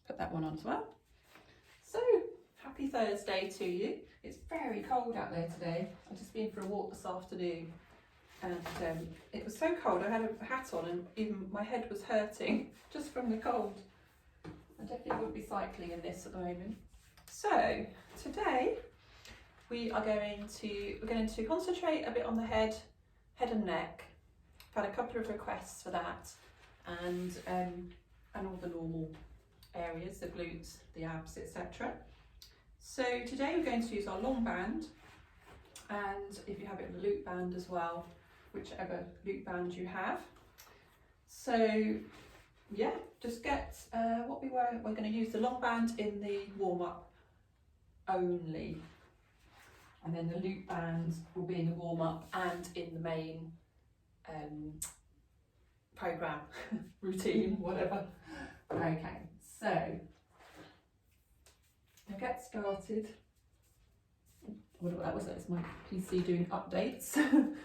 put that one on as well. So, happy Thursday to you. It's very cold out there today. I've just been for a walk this afternoon and it was so cold I had a hat on and even my head was hurting just from the cold. I definitely wouldn't be cycling in this at the moment. So, today we're going to concentrate a bit on the head and neck. I've had a couple of requests for that and all the normal areas, the glutes, the abs, etc. So today we're going to use our long band, and if you have it in a loop band as well, whichever loop band you have. So yeah, just get we're going to use the long band in the warm-up only, and then the loop band will be in the warm-up and in the main program, routine, whatever. Okay, so I'll get started. I wonder what that was. That's my PC doing updates,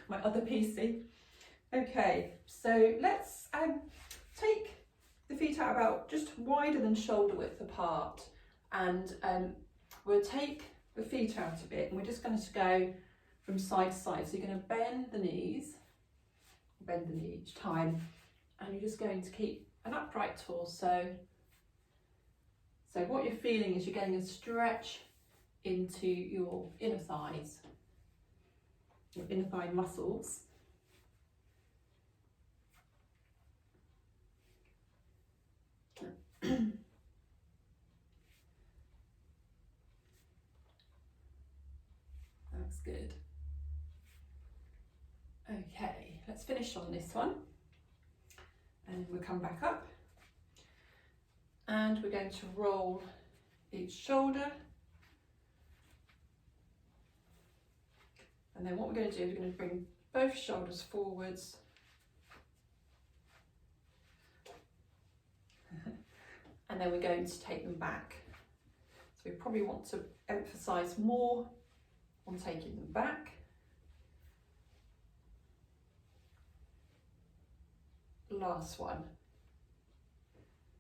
my other PC. Okay, so let's take the feet out about just wider than shoulder width apart, and we'll take the feet out a bit, and we're just going to go from side to side. So you're going to bend the knee each time, and you're just going to keep an upright torso. So what you're feeling is you're getting a stretch into your inner thighs, your inner thigh muscles. That's good. Okay, let's finish on this one. And we'll come back up. And we're going to roll each shoulder. And then what we're going to do is we're going to bring both shoulders forwards. And then we're going to take them back. So we probably want to emphasize more on taking them back. Last one.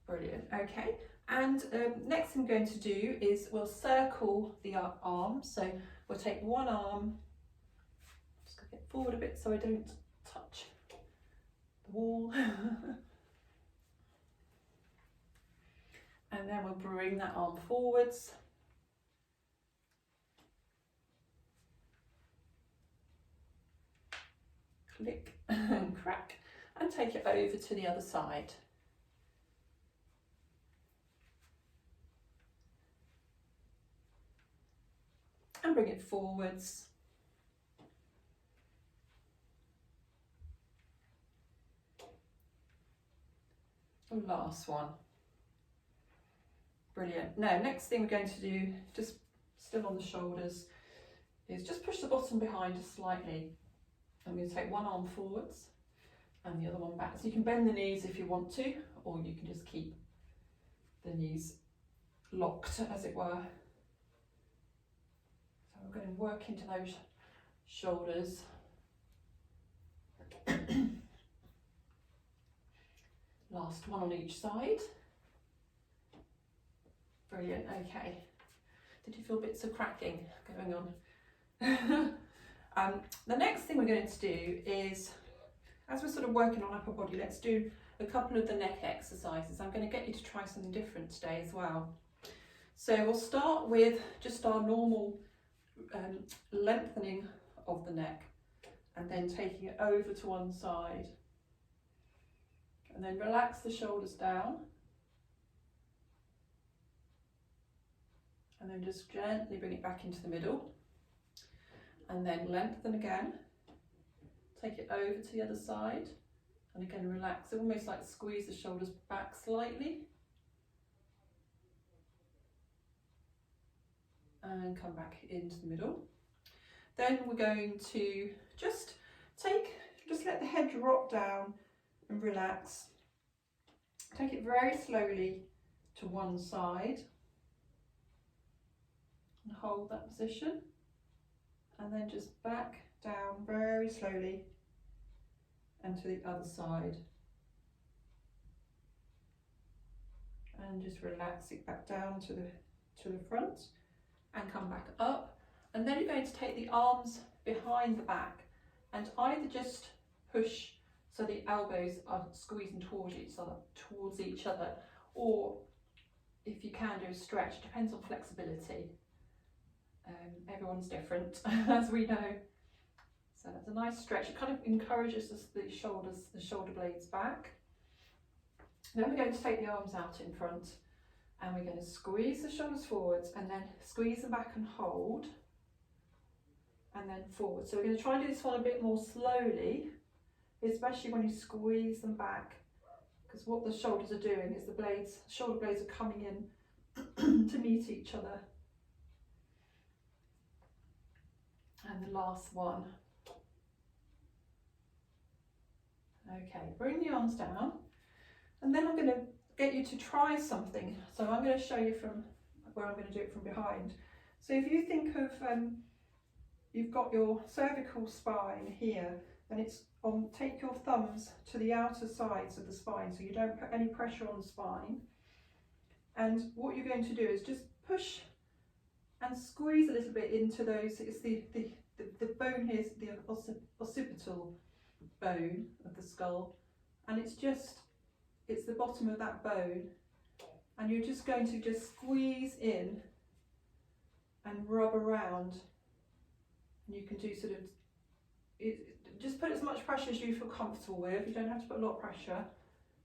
Brilliant. Okay, and next thing we're going to do is we'll circle the arm. So we'll take one arm, just going to get forward a bit so I don't touch the wall. And then we'll bring that arm forwards. Click and crack, and take it over to the other side. And bring it forwards. And last one. Brilliant. Now, next thing we're going to do, just still on the shoulders, is just push the bottom behind just slightly. I'm going to take one arm forwards and the other one back. So you can bend the knees if you want to, or you can just keep the knees locked, as it were. So we're going to work into those shoulders. Last one on each side. Brilliant, okay. Did you feel bits of cracking going on? The next thing we're going to do is, as we're sort of working on upper body, let's do a couple of the neck exercises. I'm going to get you to try something different today as well. So we'll start with just our normal lengthening of the neck, and then taking it over to one side. And then relax the shoulders down. And then just gently bring it back into the middle. And then lengthen again. Take it over to the other side. And again, relax, almost like squeeze the shoulders back slightly. And come back into the middle. Then we're going to just let the head drop down and relax. Take it very slowly to one side. And hold that position. And then just back down very slowly and to the other side. and just relax it back down to the front and come back up. And then you're going to take the arms behind the back and either just push so the elbows are squeezing towards each other, or if you can do a stretch, depends on flexibility. Everyone's different, as we know. So that's a nice stretch. It kind of encourages the shoulder blades back. Then we're going to take the arms out in front and we're going to squeeze the shoulders forwards and then squeeze them back and hold, and then forward. So we're going to try and do this one a bit more slowly, especially when you squeeze them back, because what the shoulders are doing is the shoulder blades are coming in to meet each other. And the last one. Okay, bring the arms down, and then I'm going to get you to try something. So I'm going to show you from where I'm going to do it from behind. So if you think of, you've got your cervical spine here, and it's on, take your thumbs to the outer sides of the spine so you don't put any pressure on the spine. And what you're going to do is just push and squeeze a little bit into those. It's the bone here is the occipital bone of the skull, and it's the bottom of that bone, and you're just going to just squeeze in and rub around, and you can do sort of just put as much pressure as you feel comfortable with. You don't have to put a lot of pressure.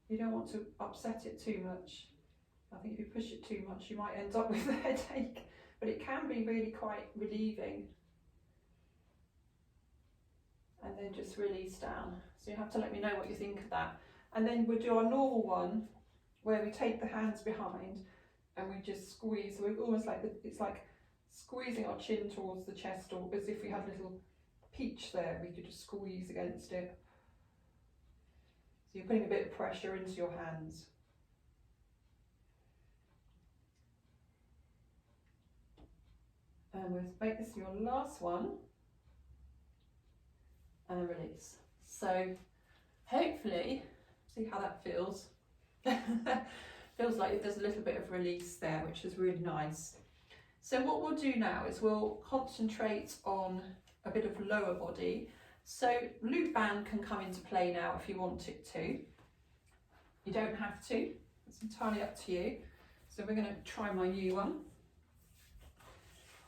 You don't want to upset it too much. I think if you push it too much you might end up with a headache, but it can be really quite relieving. And then just release down. So you have to let me know what you think of that. And then we'll do our normal one where we take the hands behind and we just squeeze. So we're almost like, it's like squeezing our chin towards the chest, or as if we had a little peach there, we could just squeeze against it. So you're putting a bit of pressure into your hands. And we'll make this your last one. And release. So hopefully, see how that feels. Feels like there's a little bit of release there, which is really nice. So what we'll do now is we'll concentrate on a bit of lower body. So loop band can come into play now if you want it to. You don't have to, it's entirely up to you. So we're going to try my new one.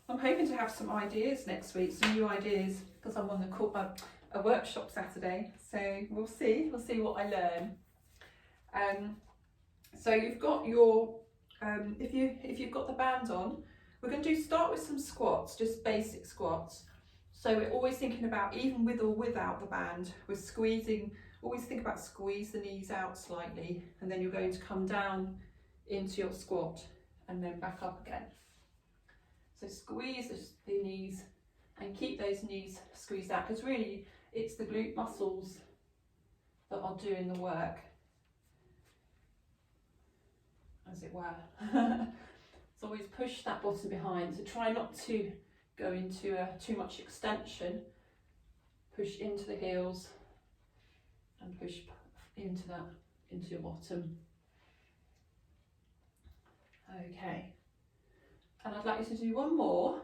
I'm hoping to have some ideas next week, some new ideas, because I'm on a workshop Saturday, so we'll see what I learn. So you've got your if you've got the band on, we're going to start with some squats, just basic squats. So we're always thinking about, even with or without the band, we're squeezing, always think about squeeze the knees out slightly, and then you're going to come down into your squat and then back up again. So squeeze the knees and keep those knees squeezed out, because really it's the glute muscles that are doing the work, as it were. So always push that bottom behind. So try not to go into too much extension. Push into the heels and push into your bottom. Okay. And I'd like you to do one more,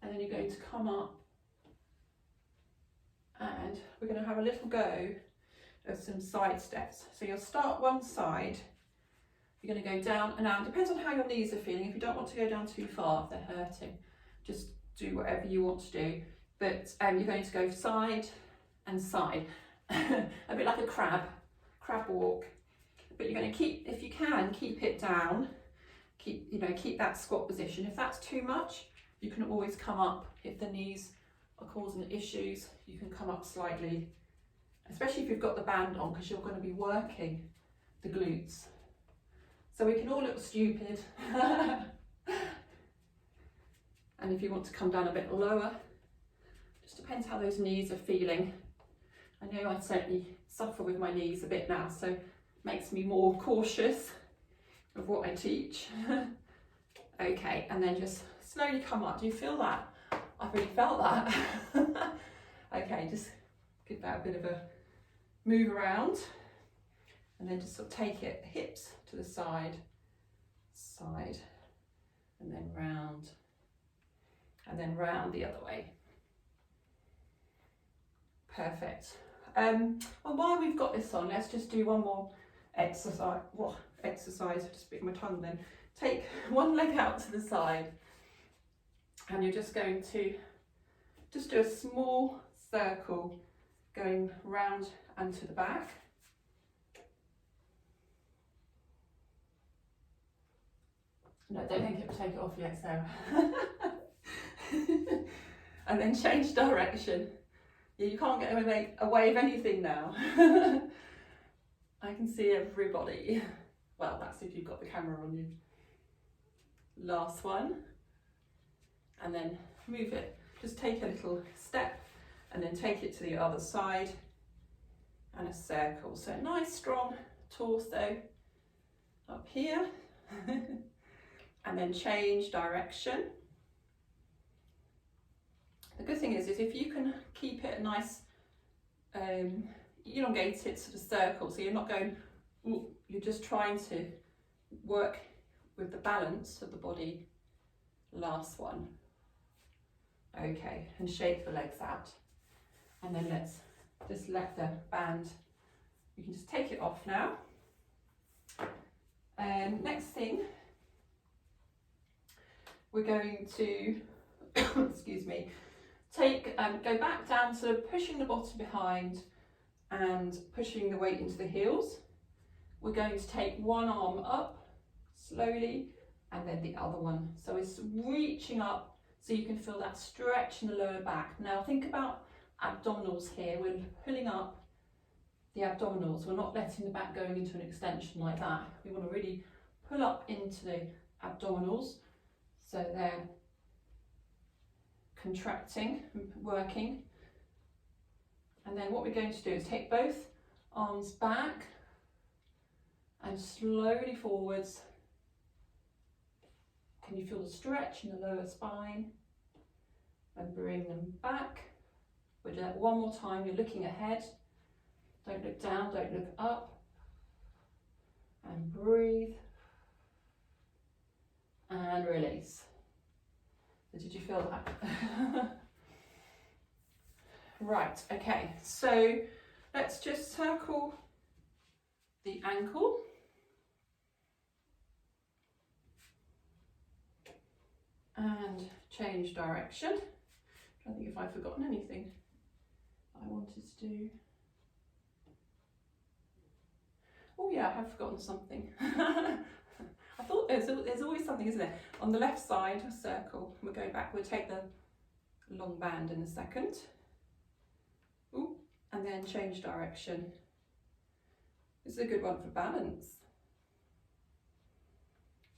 and then you're going to come up and we're going to have a little go of some side steps. So you'll start one side, you're going to go down and out. Depends on how your knees are feeling. If you don't want to go down too far, if they're hurting, just do whatever you want to do. But you're going to go side and side, a bit like a crab walk. But you're going to keep, if you can, keep it down. Keep that squat position. If that's too much, you can always come up. If the knees are causing issues, you can come up slightly, especially if you've got the band on, because you're going to be working the glutes. So we can all look stupid. And if you want to come down a bit lower, just depends how those knees are feeling. I know I certainly suffer with my knees a bit now, so it makes me more cautious of what I teach. Okay, and then just slowly come up. Do you feel that? I've really felt that. Okay, just give that a bit of a move around, and then just sort of take it hips to the side side, and then round, and then round the other way. Perfect. Well, while we've got this on, let's just do one more exercise. Exercise, just bit my tongue then. Take one leg out to the side, and you're just going to just do a small circle going round and to the back. No, don't take it off yet, Sarah. And then change direction. Yeah, you can't get away with anything now. I can see everybody. Well, that's if you've got the camera on you. Last one. And then move it. Just take a little step and then take it to the other side and a circle. So nice strong torso up here. And then change direction. The good thing is if you can keep it a nice, elongated sort of circle, so you're not going, ooh, you're just trying to work with the balance of the body. Last one. Okay, and shake the legs out. And then let's just let the band, you can just take it off now. Next thing, we're going to, excuse me, go back down, sort of pushing the bottom behind and pushing the weight into the heels. We're going to take one arm up slowly and then the other one. So it's reaching up so you can feel that stretch in the lower back. Now think about abdominals here. We're pulling up the abdominals. We're not letting the back going into an extension like that. We want to really pull up into the abdominals so they're contracting and working. And then what we're going to do is take both arms back and slowly forwards. Can you feel the stretch in the lower spine? And bring them back. We'll do that one more time. You're looking ahead. Don't look down, don't look up. And breathe. And release. So did you feel that? Right, okay, so let's just circle the ankle. And change direction. I don't think if I've forgotten anything I wanted to do. Oh yeah, I have forgotten something. I thought there's always something, isn't there? On the left side, a circle. We'll go back, we'll take the long band in a second. Ooh, and then change direction. This is a good one for balance.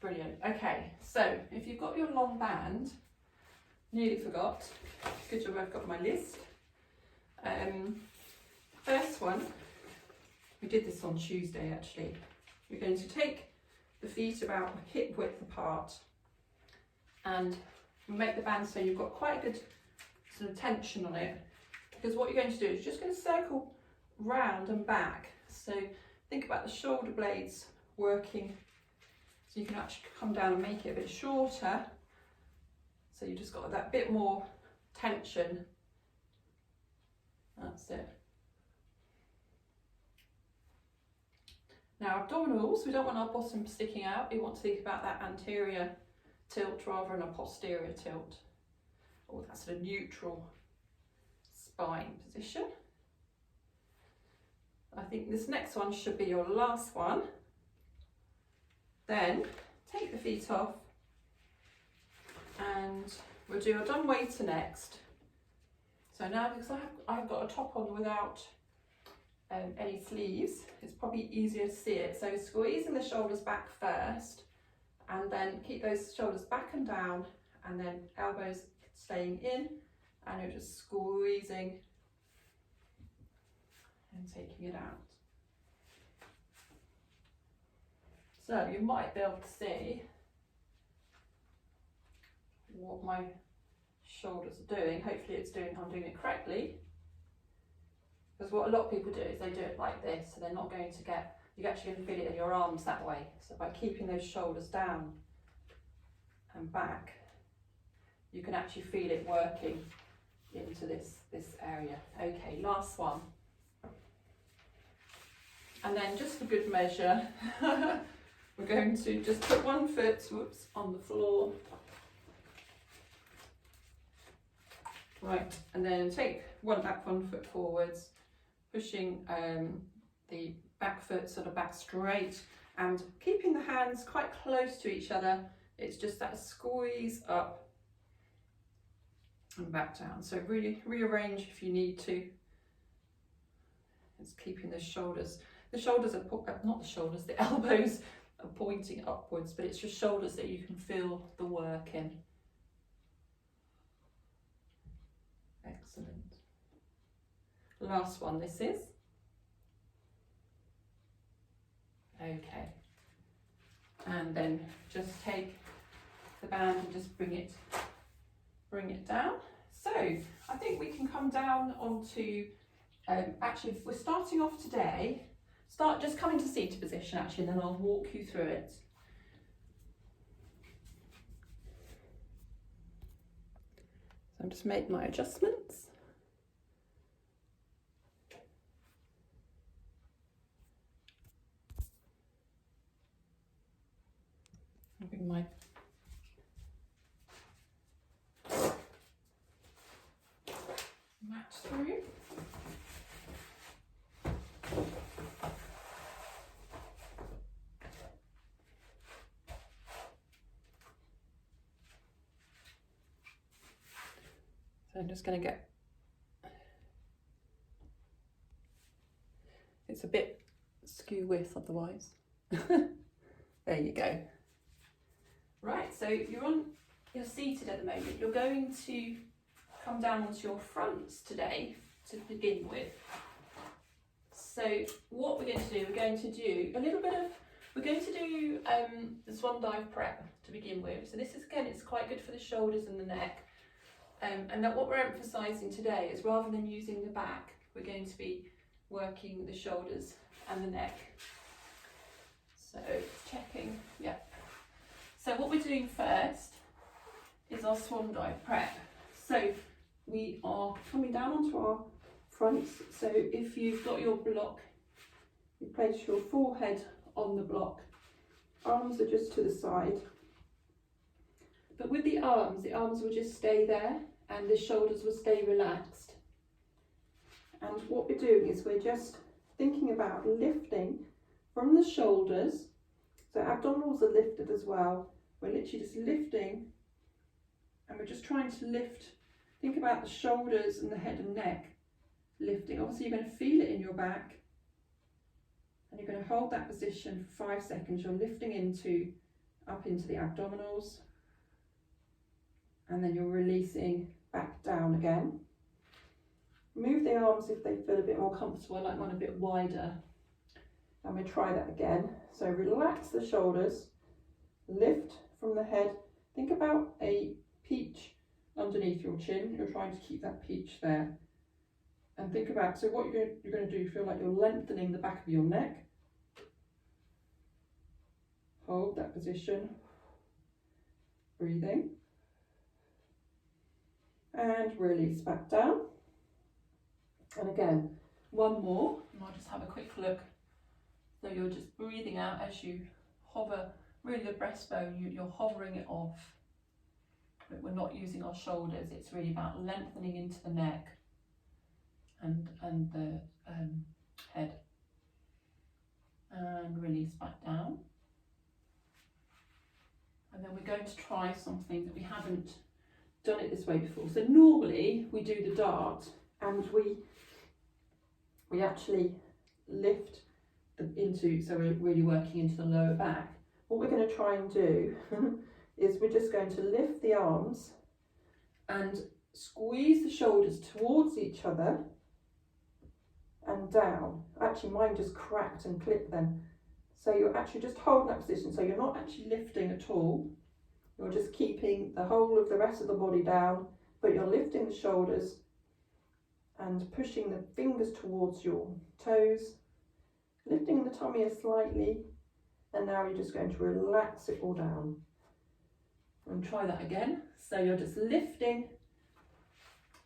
Brilliant. Okay, so if you've got your long band, nearly forgot. Good job, I've got my list. First one, we did this on Tuesday actually. We're going to take the feet about hip width apart and make the band so you've got quite a good sort of tension on it. Because what you're going to do is just going to circle round and back. So think about the shoulder blades working. So you can actually come down and make it a bit shorter. So you just got that bit more tension. That's it. Now abdominals, we don't want our bottom sticking out. We want to think about that anterior tilt rather than a posterior tilt. Or that sort of neutral spine position. I think this next one should be your last one. Then take the feet off and we'll do a dumb waiter next. So now because I've got a top on without any sleeves, it's probably easier to see it. So squeezing the shoulders back first and then keep those shoulders back and down and then elbows staying in and you're just squeezing and taking it out. So you might be able to see what my shoulders are doing. Hopefully I'm doing it correctly. Because what a lot of people do is they do it like this, so they're not going to get, you're actually going to feel it in your arms that way. So by keeping those shoulders down and back, you can actually feel it working into this area. Okay, last one. And then just for good measure, we're going to just put one foot, whoops, on the floor. Right, and then take one back, one foot forwards, pushing the back foot sort of back straight and keeping the hands quite close to each other. It's just that squeeze up and back down. So really rearrange if you need to. It's keeping the shoulders are, not the shoulders, the elbows are pointing upwards, but it's your shoulders that you can feel the work in. Excellent. Last one this is. Okay. And then just take the band and just bring it down. So I think we can come down onto, actually if we're starting off today, just come into seated position actually, and then I'll walk you through it. So I've just made my adjustments. I'll bring my mat through. So I'm just going to get, it's a bit skew width otherwise. There you go. Right, so you're seated at the moment. You're going to come down onto your fronts today to begin with. So what we're going to do, we're going to do the swan dive prep to begin with. So this is, again, it's quite good for the shoulders and the neck. And that what we're emphasising today is, rather than using the back, we're going to be working the shoulders and the neck. So checking, yeah. So what we're doing first is our swan dive prep. So we are coming down onto our fronts. So if you've got your block, you place your forehead on the block. Arms are just to the side. But with the arms will just stay there and the shoulders will stay relaxed. And what we're doing is we're just thinking about lifting from the shoulders. So abdominals are lifted as well. We're literally just lifting, and we're just trying to lift. Think about the shoulders and the head and neck lifting. Obviously you're going to feel it in your back, and you're going to hold that position for 5 seconds. You're lifting up into the abdominals, and then you're releasing back down again. Move the arms if they feel a bit more comfortable. I like one a bit wider. And we try that again. So relax the shoulders, lift from the head. Think about a peach underneath your chin. You're trying to keep that peach there. And think about, so what you're going to do, feel like you're lengthening the back of your neck. Hold that position. Breathing. And release back down. And again, one more. And I'll just have a quick look. So you're just breathing out as you hover, really the breastbone, you're hovering it off. But we're not using our shoulders, it's really about lengthening into the neck and the head. And release back down. And then we're going to try something that we haven't done it this way before. So normally we do the dart and we actually lift so we're really working into the lower back. What we're going to try and do is we're just going to lift the arms and squeeze the shoulders towards each other and down. Actually mine just cracked and clipped then. So you're actually just holding that position, so you're not actually lifting at all. You're just keeping the whole of the rest of the body down, but you're lifting the shoulders and pushing the fingers towards your toes, lifting the tummy slightly, and now you're just going to relax it all down. And try that again. So you're just lifting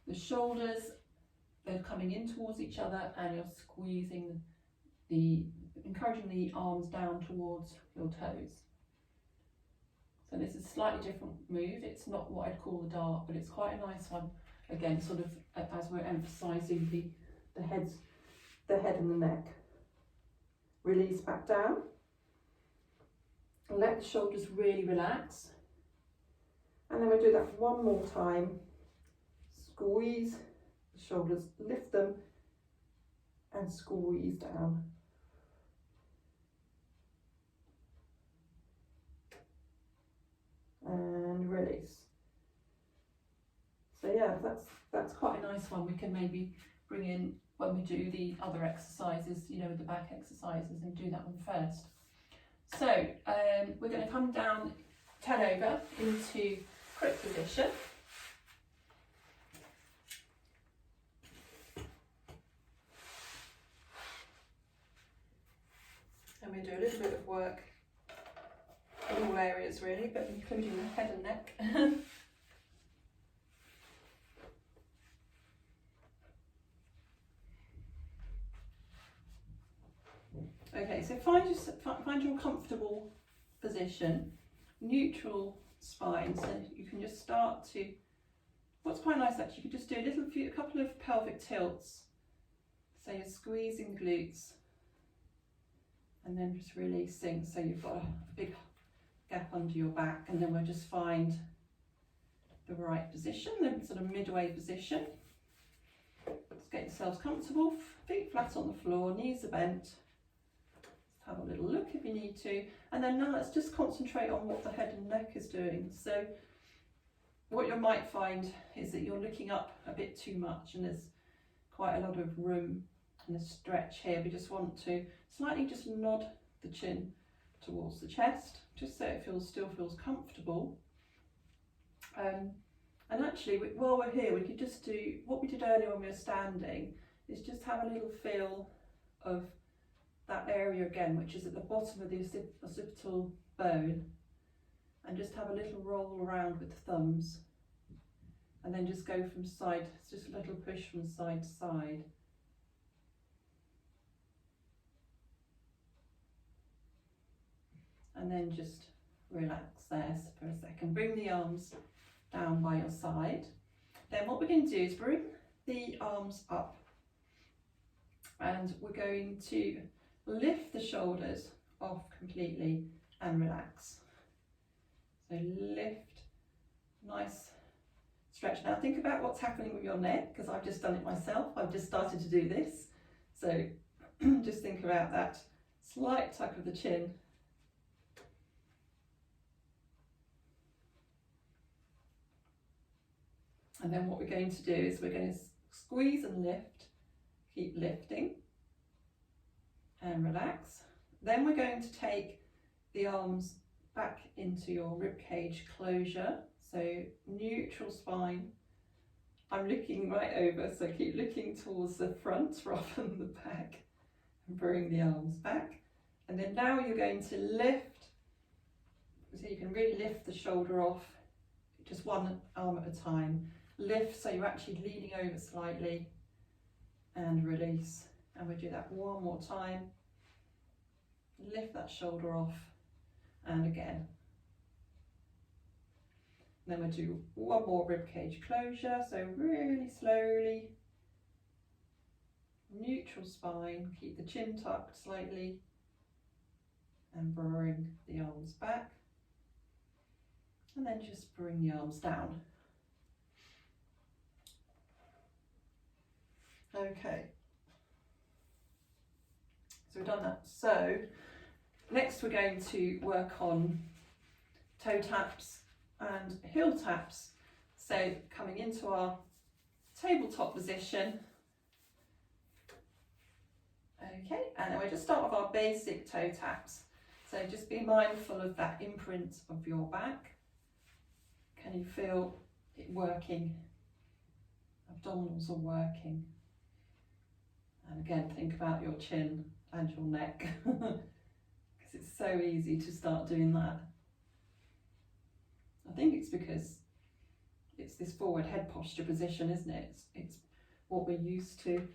the shoulders, they're coming in towards each other, and you're squeezing encouraging the arms down towards your toes. So this is a slightly different move. It's not what I'd call the dart, but it's quite a nice one. Again, sort of as we're emphasising the head and the neck. Release back down. Let the shoulders really relax. And then we'll do that one more time. Squeeze the shoulders, lift them, and squeeze down. And release. So yeah, that's quite a nice one. We can maybe bring in when we do the other exercises, you know, the back exercises, and do that one first. So we're going to come down, turn over into crick position. And we do a little bit of work in all areas really, but including the head and neck. Okay, so find your comfortable position, neutral spine, so you can just start to, what's quite nice actually, you can just do a couple of pelvic tilts, so you're squeezing the glutes and then just releasing, so you've got a big gap under your back, and then we'll just find the right position, the sort of midway position. Just get yourselves comfortable, feet flat on the floor, knees are bent. Have a little look if you need to, and then now let's just concentrate on what the head and neck is doing. So what you might find is that you're looking up a bit too much, and there's quite a lot of room and a stretch here. We just want to slightly just nod the chin towards the chest, just so it still feels comfortable. And actually, while we're here, we could just do what we did earlier when we were standing, is just have a little feel of that area again, which is at the bottom of the occipital bone, and just have a little roll around with the thumbs, and then just go from side, just a little push from side to side. And then just relax there for a second. Bring the arms down by your side. Then what we're going to do is bring the arms up, and we're going to lift the shoulders off completely and relax. So lift, nice stretch. Now think about what's happening with your neck, because I've just done it myself. I've just started to do this. So just think about that slight tuck of the chin. And then what we're going to do is we're going to squeeze and lift, keep lifting and relax. Then we're going to take the arms back into your ribcage closure, so neutral spine. I'm looking right over, so keep looking towards the front rather than the back, and bring the arms back. And then now you're going to lift, so you can really lift the shoulder off, just one arm at a time. Lift, so you're actually leaning over slightly, and release. And we'll do that one more time. Lift that shoulder off, and again. And then we'll do one more ribcage closure, so really slowly. Neutral spine, keep the chin tucked slightly, and bring the arms back. And then just bring the arms down. Okay. So we've done that. So next we're going to work on toe taps and heel taps. So coming into our tabletop position. Okay, and then we'll just start with our basic toe taps. So just be mindful of that imprint of your back. Can you feel it working? Abdominals are working. And again, think about your chin and your neck, because it's so easy to start doing that. I think it's because it's this forward head posture position, isn't it? It's what we're used to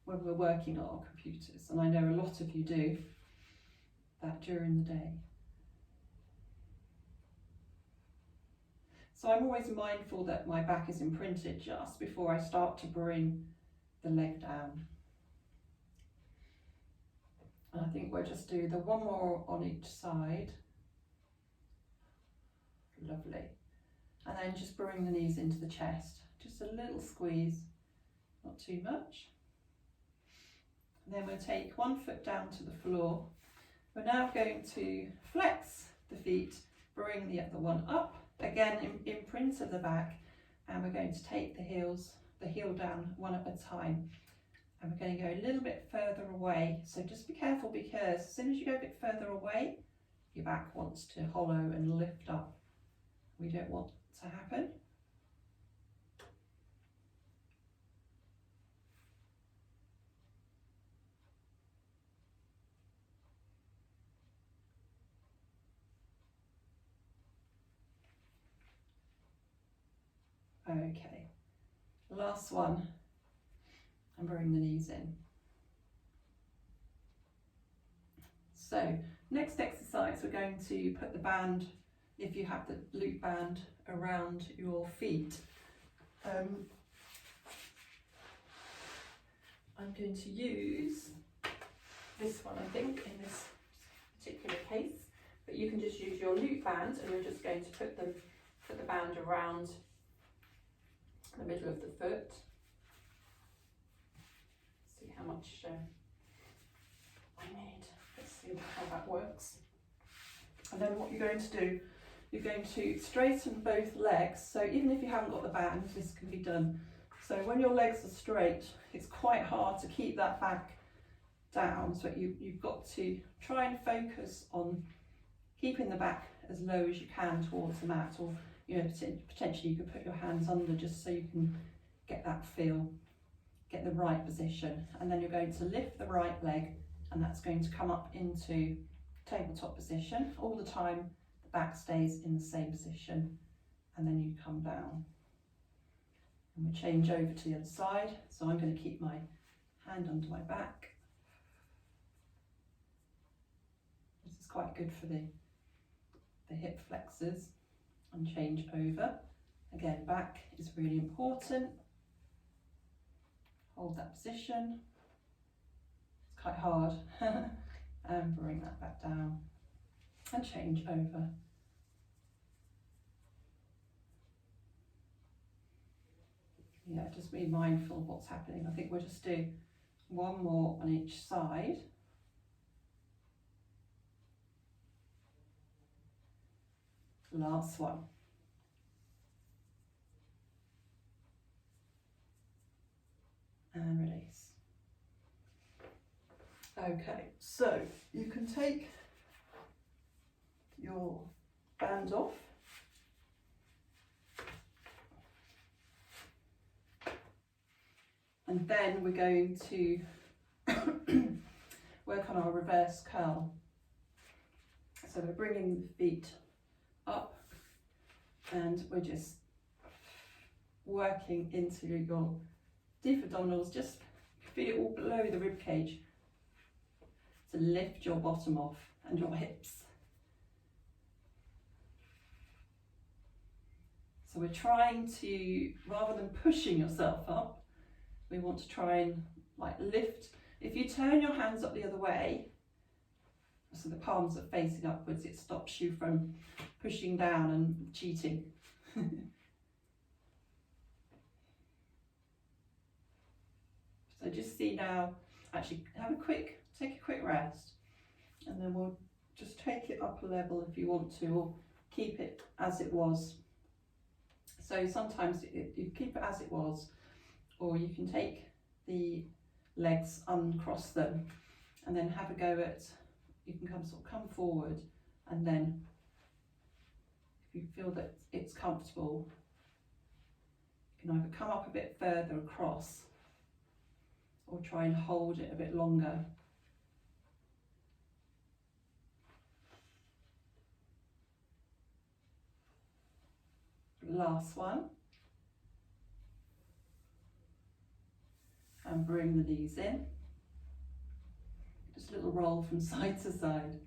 when we're working on our computers, and I know a lot of you do that during the day. So I'm always mindful that my back is imprinted just before I start to bring the leg down. And I think we'll just do the one more on each side. Lovely. And then just bring the knees into the chest. Just a little squeeze, not too much. And then we'll take one foot down to the floor. We're now going to flex the feet, bring the other one up. Again, imprint of the back, and we're going to take the heel down one at a time. And we're going to go a little bit further away. So just be careful, because as soon as you go a bit further away, your back wants to hollow and lift up. We don't want to happen. Okay, last one, and bring the knees in. So next exercise, we're going to put the band, if you have the loop band, around your feet. I'm going to use this one, I think, in this particular case, but you can just use your loop band, and you're just going to put the band around the middle of the foot. See how much I need. Let's see how that works. And then what you're going to do, you're going to straighten both legs. So even if you haven't got the band, this can be done. So when your legs are straight, it's quite hard to keep that back down. So you've got to try and focus on keeping the back as low as you can towards the mat, or potentially you could put your hands under just so you can get that feel, get the right position. And then you're going to lift the right leg, and that's going to come up into tabletop position. All the time the back stays in the same position, and then you come down. And we change over to the other side. So I'm going to keep my hand under my back. This is quite good for the hip flexors. And change over. Again, back is really important. Hold that position. It's quite hard. And bring that back down and change over. Yeah, just be mindful of what's happening. I think we'll just do one more on each side. Last one. And release. Okay, so you can take your band off. And then we're going to work on our reverse curl. So we're bringing the feet up, and we're just working into your deep abdominals. Just feel it all below the rib cage to lift your bottom off and your hips. So we're trying to, rather than pushing yourself up, we want to try and lift. If you turn your hands up the other way, so the palms are facing upwards, it stops you from pushing down and cheating. So just see now, actually take a quick rest, and then we'll just take it up a level if you want to, or keep it as it was. So sometimes you keep it as it was, or you can take the legs, uncross them, and then have a go at, you can come forward, and then if you feel that it's comfortable, you can either come up a bit further across, or try and hold it a bit longer. Last one. And bring the knees in. Just a little roll from side to side.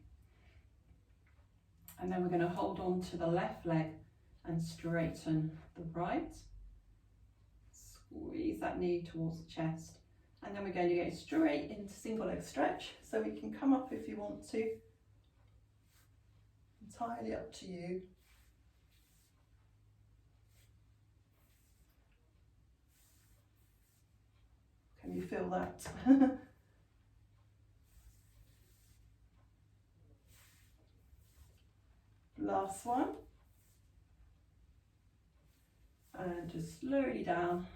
And then we're going to hold on to the left leg and straighten the right. Squeeze that knee towards the chest. And then we're going to go straight into single leg stretch. So we can come up if you want to. Entirely up to you. Can you feel that? Last one. And just slowly down.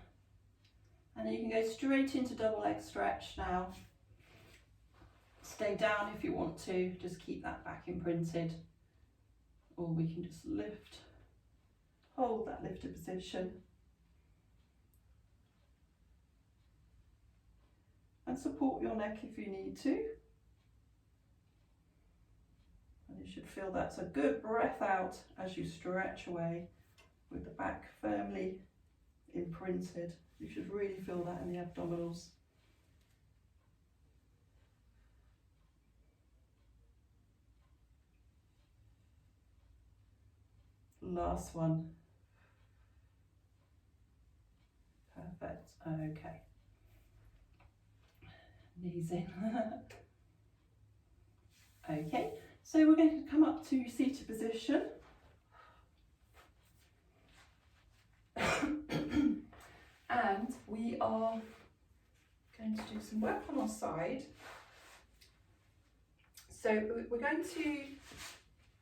And then you can go straight into double leg stretch now. Stay down if you want to, just keep that back imprinted. Or we can just lift, hold that lifted position. And support your neck if you need to. And you should feel that's a good breath out as you stretch away with the back firmly imprinted. You should really feel that in the abdominals. Last one. Perfect. Okay. Knees in. Okay, so we're going to come up to seated position. And we are going to do some work on our side. So we're going to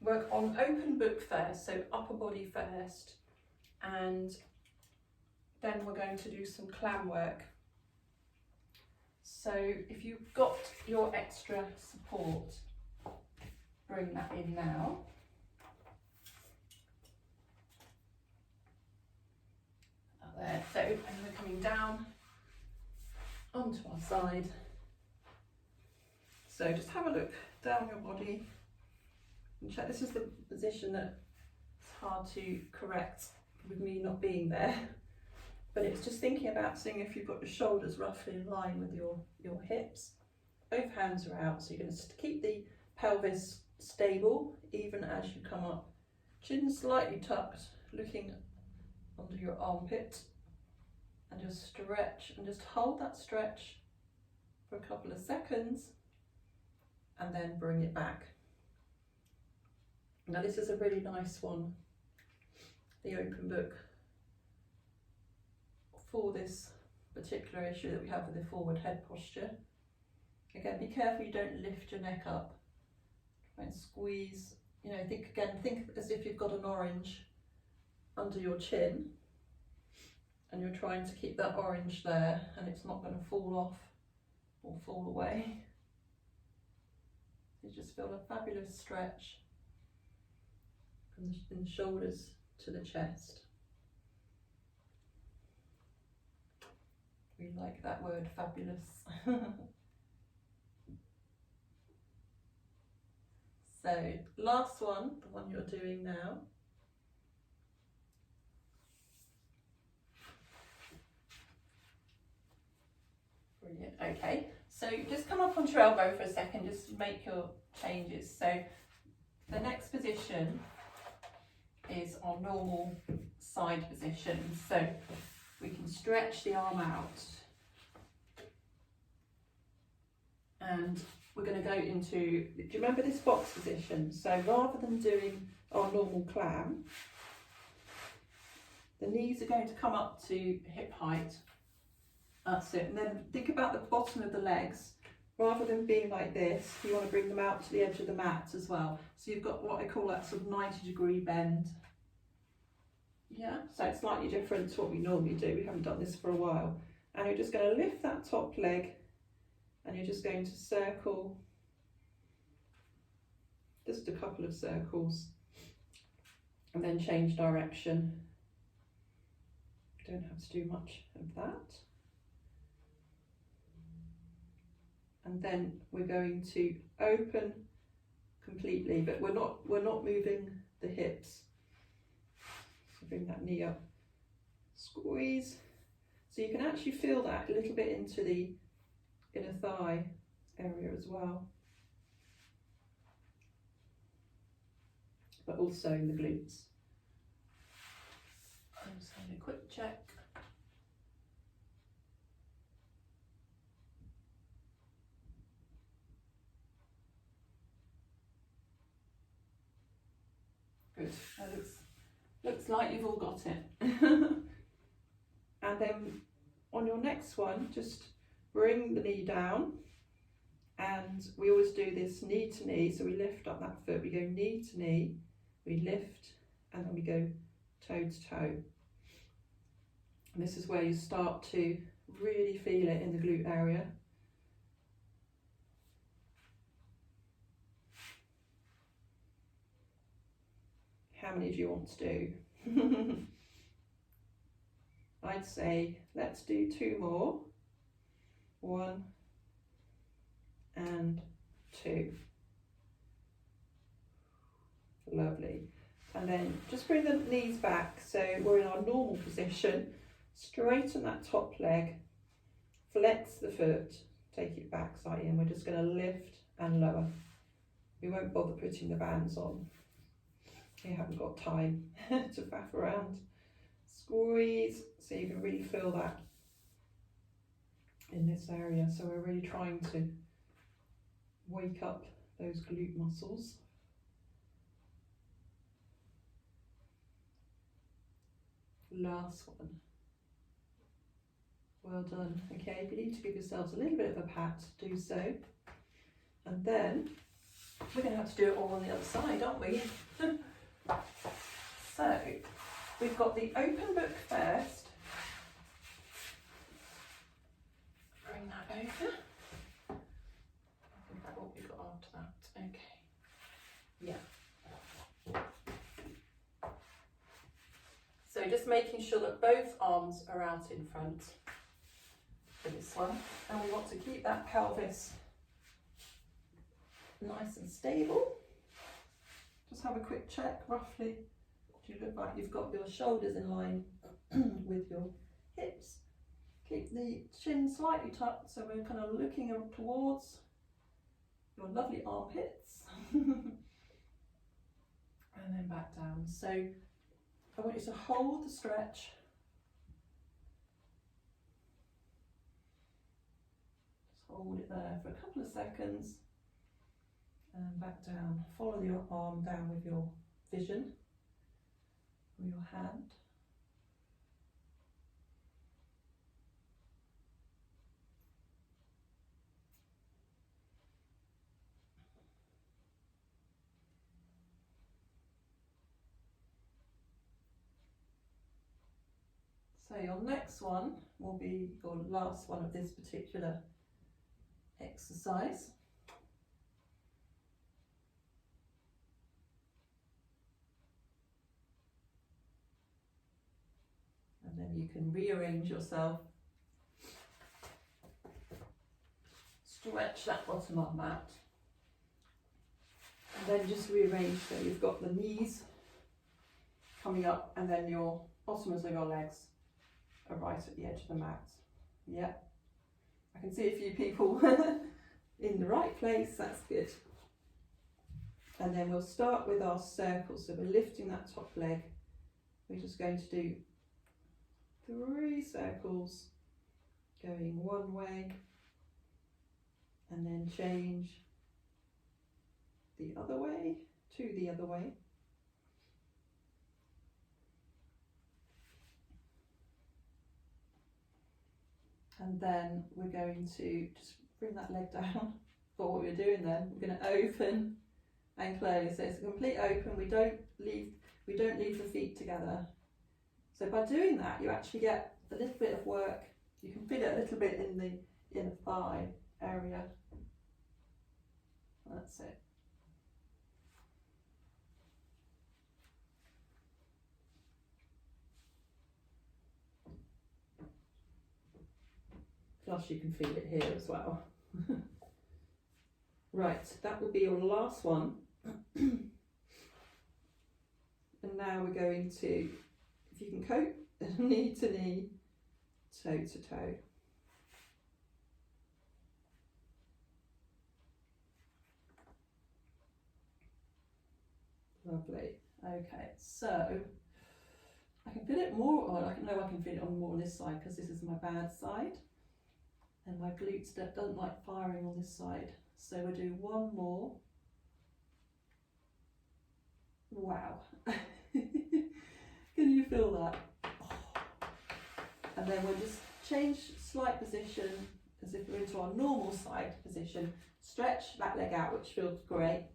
work on open book first, so upper body first, and then we're going to do some clam work. So if you've got your extra support, bring that in now. There, so, and we're coming down onto our side. So just have a look down your body and check. This is the position that it's hard to correct with me not being there. But it's just thinking about seeing if you've got your shoulders roughly in line with your hips. Both hands are out, so you're going to keep the pelvis stable even as you come up. Chin slightly tucked, looking under your armpit, and just stretch and just hold that stretch for a couple of seconds and then bring it back. Now this is a really nice one, the open book, for this particular issue that we have with the forward head posture. Again, be careful you don't lift your neck up. Try and squeeze, think as if you've got an orange under your chin and you're trying to keep that orange there and it's not going to fall off or fall away. You just feel a fabulous stretch from the shoulders to the chest. We like that word, fabulous. So last one, the one you're doing now. Brilliant. Okay, so just come up onto your elbow for a second, just make your changes. So the next position is our normal side position. So we can stretch the arm out. And we're going to go into, do you remember this box position? So rather than doing our normal clam, the knees are going to come up to hip height. That's it. And then think about the bottom of the legs. Rather than being like this, you want to bring them out to the edge of the mat as well. So you've got what I call that sort of 90-degree bend. Yeah, so it's slightly different to what we normally do. We haven't done this for a while. And you're just going to lift that top leg and you're just going to circle just a couple of circles and then change direction. Don't have to do much of that. And then we're going to open completely, but we're not moving the hips. So bring that knee up, squeeze. So you can actually feel that a little bit into the inner thigh area as well, but also in the glutes. I'm just having a quick check. Good. That looks like you've all got it. And then on your next one, just bring the knee down, and we always do this knee to knee. So we lift up that foot, we go knee to knee, we lift, and then we go toe to toe. And this is where you start to really feel it in the glute area. How many do you want to do? I'd say let's do 2 more. 1 and 2. Lovely. And then just bring the knees back so we're in our normal position. Straighten that top leg, flex the foot, take it back slightly, and we're just going to lift and lower. We won't bother putting the bands on. You haven't got time to faff around. Squeeze so you can really feel that in this area. So we're really trying to wake up those glute muscles. Last one. Well done. Okay, if you need to give yourselves a little bit of a pat, do so. And then we're going to have to do it all on the other side, aren't we? So we've got the open book first. Bring that over. I think what we've got after that. Okay. Yeah. So just making sure that both arms are out in front for this one, and we want to keep that pelvis nice and stable. Just have a quick check. Roughly, do you look like you've got your shoulders in line with your hips? Keep the chin slightly tucked, so we're kind of looking up towards your lovely armpits. And then back down. So I want you to hold the stretch. Just hold it there for a couple of seconds. And back down. Follow your arm down with your vision, or your hand. So your next one will be your last one of this particular exercise. And then you can rearrange yourself. Stretch that bottom arm out. And then just rearrange so you've got the knees coming up, and then your bottoms of your legs are right at the edge of the mat. Yeah. I can see a few people in the right place. That's good. And then we'll start with our circles. So we're lifting that top leg. We're just going to do 3 circles going one way, and then change the other way to the other way. And then we're going to just bring that leg down for what we're doing then. We're going to open and close. So it's a complete open. We don't leave the feet together. So by doing that, you actually get a little bit of work. You can feel it a little bit in the inner thigh area. That's it. Plus you can feel it here as well. Right, that will be your last one. And now we're going to if you can cope, knee to knee, toe to toe. Lovely. Okay, so I can feel it more, or I know I can feel it on more on this side because this is my bad side, and my glutes don't like firing on this side. So we'll do one more. Wow. Can you feel that? And then we'll just change slight position as if we're into our normal side position. Stretch that leg out, which feels great.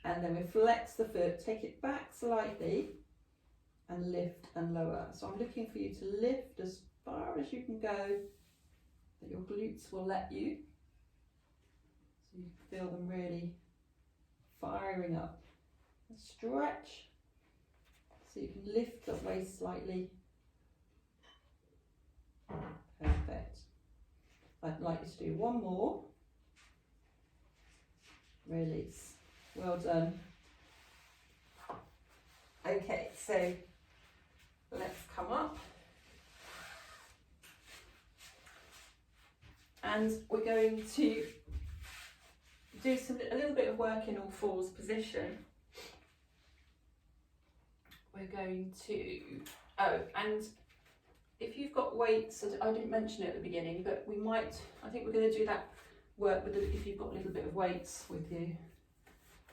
And then we flex the foot, take it back slightly and lift and lower. So I'm looking for you to lift as far as you can go, that your glutes will let you. So you can feel them really firing up. And stretch, so you can lift the waist slightly. Perfect. I'd like you to do one more. Release. Well done. Okay, so let's come up. And we're going to do a little bit of work in all fours position. We're going to, and if you've got weights, I didn't mention it at the beginning, but I think we're going to do that work with if you've got a little bit of weights with you.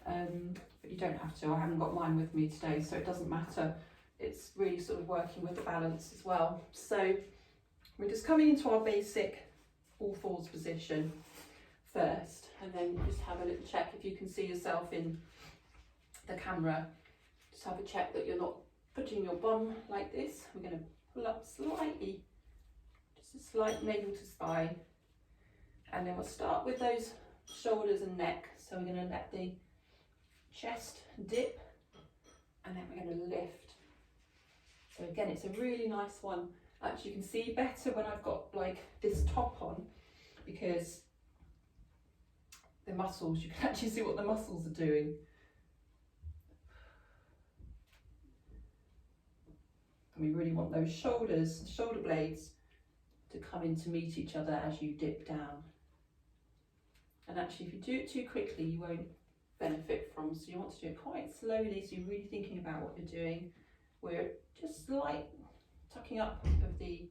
But you don't have to. I haven't got mine with me today, so it doesn't matter. It's really sort of working with the balance as well. So we're just coming into our basic all fours position first, and then just have a little check if you can see yourself in the camera. Just have a check that you're not putting your bum like this. We're going to pull up slightly, just a slight navel to spine, and then we'll start with those shoulders and neck. So we're going to let the chest dip, and then we're going to lift. So again, it's a really nice one. Actually, you can see better when I've got like this top on, because the muscles, you can actually see what the muscles are doing. And we really want those shoulders, shoulder blades to come in to meet each other as you dip down. And actually, if you do it too quickly, you won't benefit from. So you want to do it quite slowly, so you're really thinking about what you're doing. We're just like tucking up of the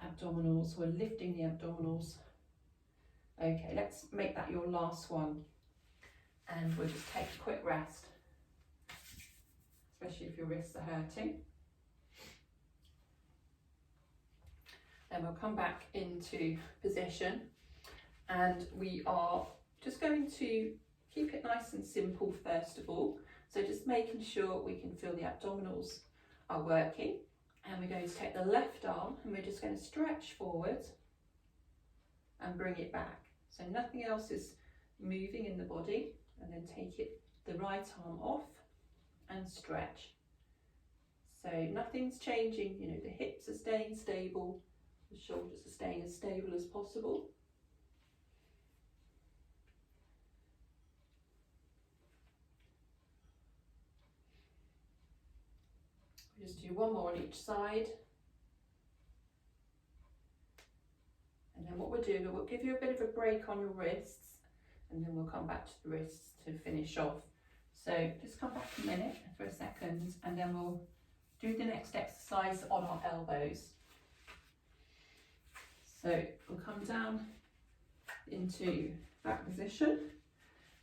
abdominals, we're lifting the abdominals. Okay, let's make that your last one, and we'll just take a quick rest, especially if your wrists are hurting. Then we'll come back into position, and we are just going to keep it nice and simple first of all. So just making sure we can feel the abdominals are working, and we're going to take the left arm and we're just going to stretch forward and bring it back. So nothing else is moving in the body, and then take the right arm off and stretch. So nothing's changing, you know, the hips are staying stable, the shoulders are staying as stable as possible. Just do one more on each side. And then what we'll do, we'll give you a bit of a break on your wrists, and then we'll come back to the wrists to finish off. So just come back a minute for a second, and then we'll do the next exercise on our elbows. So we'll come down into that position.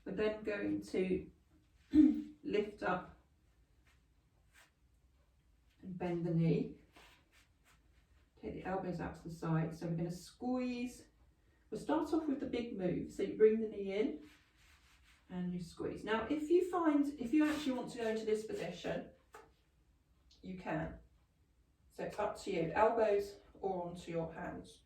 We're then going to lift up and bend the knee. Take the elbows out to the side. So we're going to squeeze. We'll start off with the big move. So you bring the knee in and you squeeze. Now, if you actually want to go into this position, you can. So it's up to you, elbows or onto your hands.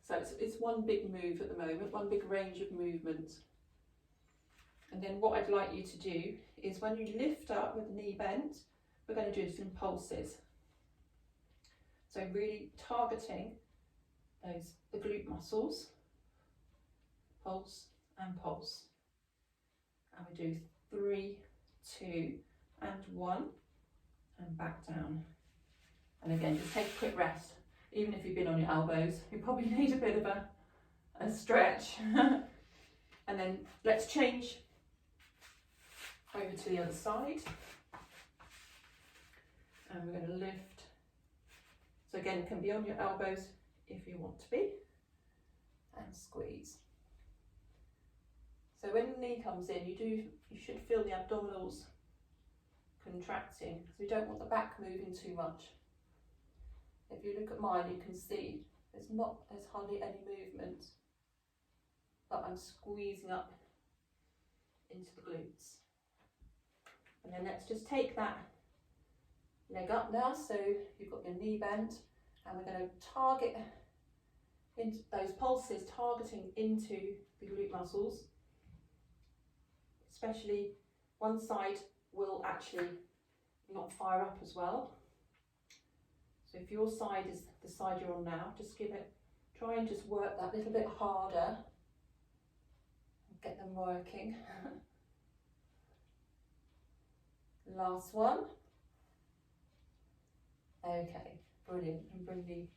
So it's one big move at the moment, one big range of movement. And then what I'd like you to do is when you lift up with the knee bent, we're going to do some pulses. So really targeting the glute muscles, pulse and pulse. And we do 3, 2 and 1, and back down. And again, just take a quick rest. Even if you've been on your elbows, you probably need a bit of a stretch. And then let's change over to the other side. And we're going to lift. So again, it can be on your elbows if you want to be. And squeeze. So when the knee comes in, you should feel the abdominals contracting, because we don't want the back moving too much. If you look at mine, you can see there's hardly any movement, but I'm squeezing up into the glutes. And then let's just take that leg up now, so you've got your knee bent, and we're going to target into those pulses, targeting into the glute muscles. Especially one side will actually not fire up as well. So if your side is the side you're on now, just try and just work that little bit harder. Get them working. Last one. Okay, brilliant. And bring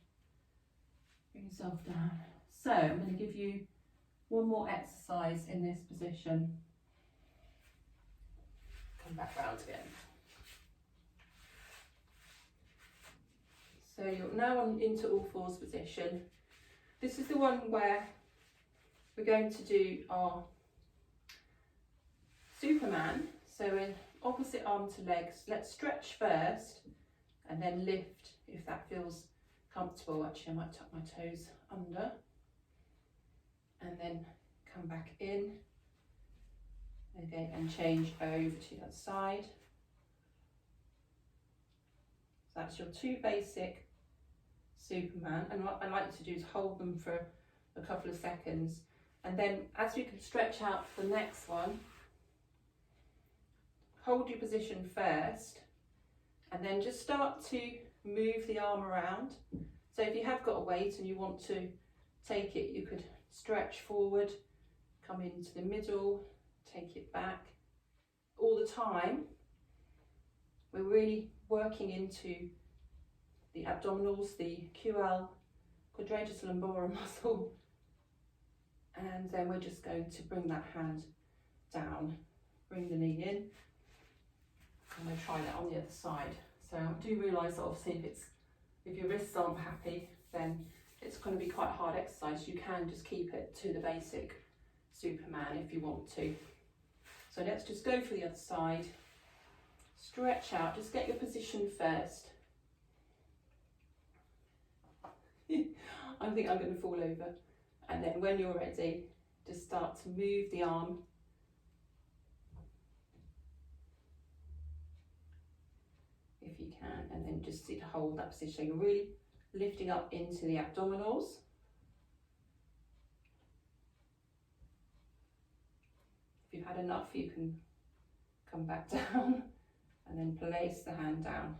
yourself down. So I'm going to give you one more exercise in this position. Come back round again. So you're now into all fours position. This is the one where we're going to do our Superman. So we're opposite arm to legs. Let's stretch first and then lift if that feels comfortable. Actually, I might tuck my toes under and then come back in. Okay, and change over to the other side. So that's your 2 basic Superman, and what I like to do is hold them for a couple of seconds, and then as we can stretch out for the next one, hold your position first and then just start to move the arm around. So if you have got a weight and you want to take it, you could stretch forward, come into the middle, take it back. All the time we're really working into the abdominals, the QL, quadratus lumborum muscle, and then we're just going to bring that hand down, bring the knee in, and we'll try that on the other side. So I do realise that obviously if your wrists aren't happy, then it's going to be quite a hard exercise. You can just keep it to the basic Superman if you want to. So let's just go for the other side, stretch out, just get your position first. I think I'm going to fall over. And then when you're ready, just start to move the arm. If you can, and then just hold that position. You're really lifting up into the abdominals. If you've had enough, you can come back down and then place the hand down.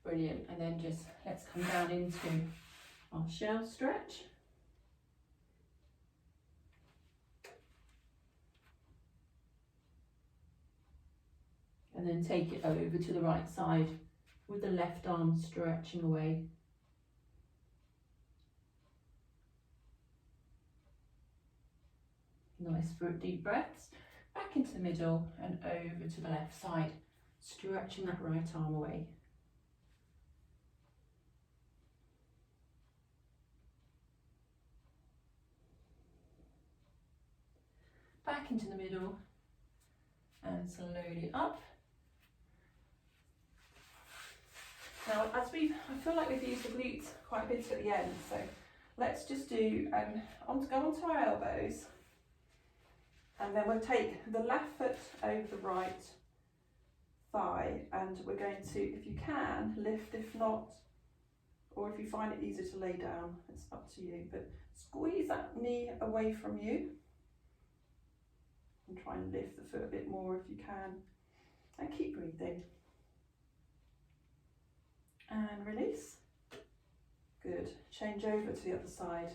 Brilliant. And then just let's come down into our shell stretch. And then take it over to the right side with the left arm stretching away. Nice for deep breaths. Back into the middle and over to the left side, stretching that right arm away. Back into the middle and slowly up. Now, I feel like we've used the glutes quite a bit at the end, so let's just do, go onto our elbows, and then we'll take the left foot over the right thigh, and we're going to, if you can, lift, if not, or if you find it easier to lay down, it's up to you, but squeeze that knee away from you, and try and lift the foot a bit more if you can, and keep breathing. And release. Good. Change over to the other side.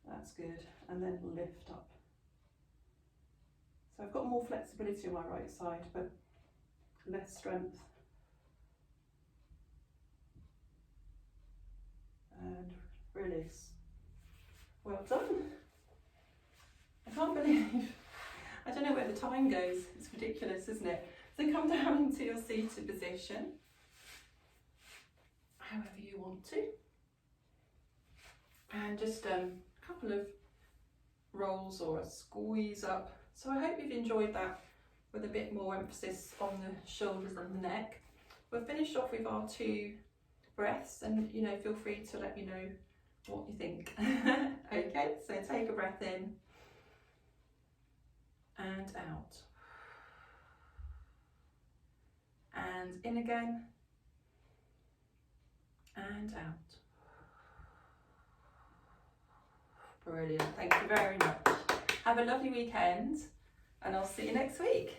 That's good. And then lift up. So I've got more flexibility on my right side, but less strength. And release. Well done. I can't believe, I don't know where the time goes. It's ridiculous, isn't it? So come down into your seated position, however you want to. And just a couple of rolls or a squeeze up. So I hope you've enjoyed that with a bit more emphasis on the shoulders and the neck. We've finished off with our 2 breaths, and you know, feel free to let me know what you think. Okay, so take a breath in and out, and in again and out. Brilliant, thank you very much. Have a lovely weekend, and I'll see you next week.